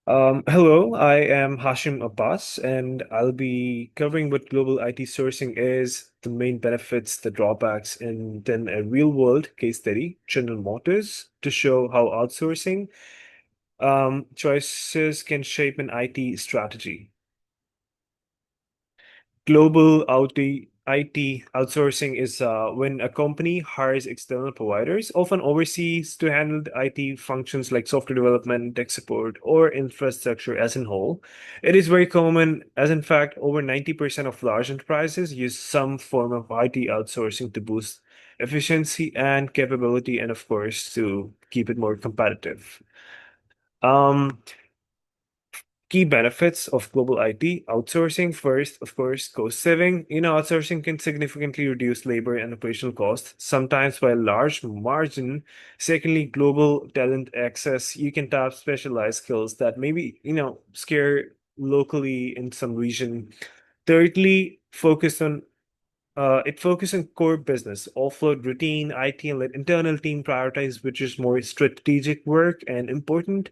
Hello, I am Hashim Abbas, and I'll be covering what global IT sourcing is, the main benefits, the drawbacks, and then a real-world case study, General Motors, to show how outsourcing choices can shape an IT strategy. Global IT outsourcing is when a company hires external providers, often overseas, to handle the IT functions like software development, tech support, or infrastructure as a whole. It is very common, as in fact, over 90% of large enterprises use some form of IT outsourcing to boost efficiency and capability, and of course, to keep it more competitive. Um, Key benefits of global IT outsourcing. First, of course, cost saving. Outsourcing can significantly reduce labor and operational costs, sometimes by a large margin. Secondly, global talent access. You can tap specialized skills that maybe, scare locally in some region. Thirdly, focus on core business, offload routine IT, and let internal team prioritize which is more strategic work and important.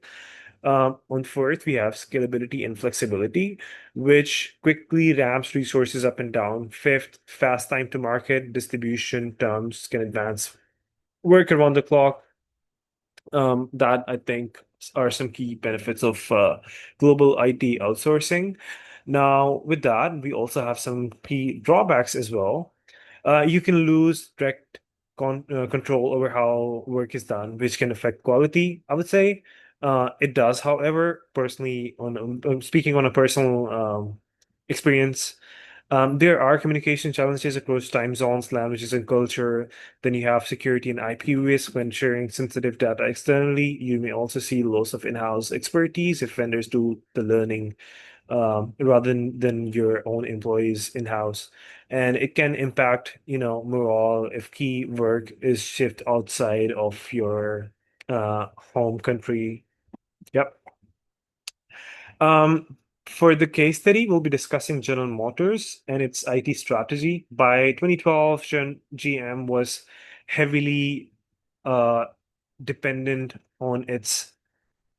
On fourth, we have scalability and flexibility, which quickly ramps resources up and down. Fifth, fast time to market, distribution terms can advance work around the clock. That I think are some key benefits of global IT outsourcing. Now, with that, we also have some key drawbacks as well. You can lose direct control over how work is done, which can affect quality, I would say. It does, however, personally, speaking on a personal experience, there are communication challenges across time zones, languages, and culture. Then you have security and IP risk when sharing sensitive data externally. You may also see loss of in-house expertise if vendors do the learning rather than your own employees in-house. And it can impact, morale if key work is shipped outside of your home country. Yep. Um, for the case study, we'll be discussing General Motors and its IT strategy. By 2012, GM was heavily uh, dependent on its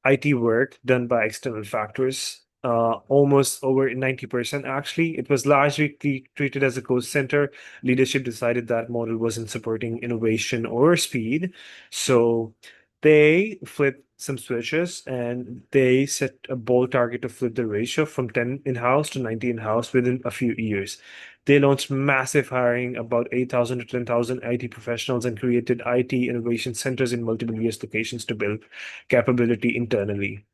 IT work done by external factors. Almost over 90% actually. It was largely treated as a cost center. Leadership decided that model wasn't supporting innovation or speed. So they flipped some switches and they set a bold target to flip the ratio from 10 in-house to 90 in-house within a few years. They launched massive hiring, about 8,000 to 10,000 IT professionals, and created IT innovation centers in multiple US locations to build capability internally.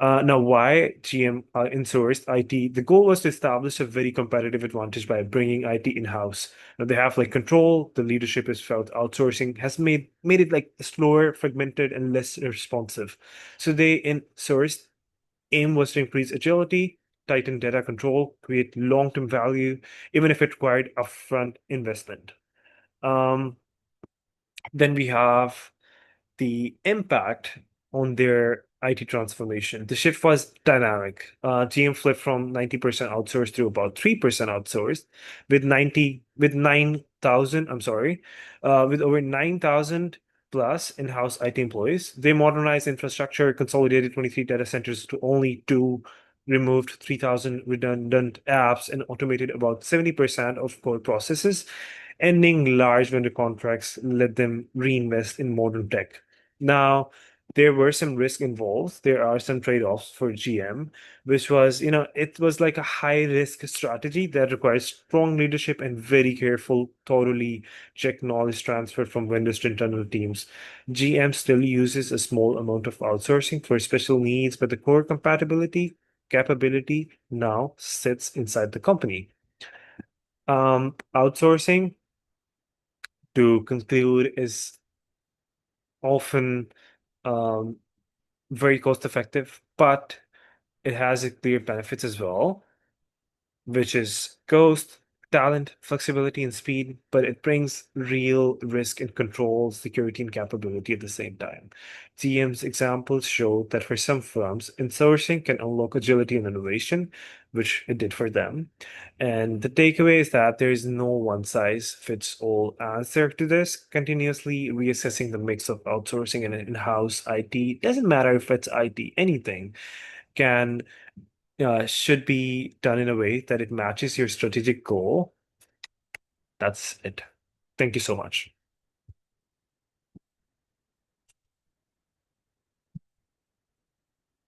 Now, why GM insourced IT? The goal was to establish a very competitive advantage by bringing IT in-house. Now they have like control. The leadership has felt outsourcing has made it like slower, fragmented, and less responsive. So they insourced. Aim was to increase agility, tighten data control, create long-term value, even if it required upfront investment. Um, then we have the impact on their IT transformation. The shift was dynamic. GM flipped from 90% outsourced to about 3% outsourced with 9,000, I'm sorry, with over 9,000 plus in-house IT employees. They modernized infrastructure, consolidated 23 data centers to only two, removed 3,000 redundant apps, and automated about 70% of core processes. Ending large vendor contracts let them reinvest in modern tech. Now, there were some risk involved. There are some trade-offs for GM, which was, it was like a high-risk strategy that requires strong leadership and very careful, thoroughly check knowledge transfer from vendors to internal teams. GM still uses a small amount of outsourcing for special needs, but the core compatibility capability now sits inside the company. Outsourcing, to conclude, is often um, very cost effective, but it has a clear benefits as well, which is cost, talent, flexibility, and speed, but it brings real risk and control, security, and capability at the same time. TM's examples show that for some firms, insourcing can unlock agility and innovation, which it did for them. And the takeaway is that there is no one size fits all answer to this. Continuously reassessing the mix of outsourcing and in-house IT doesn't matter if it's IT, anything can should be done in a way that it matches your strategic goal. That's it. Thank you so much.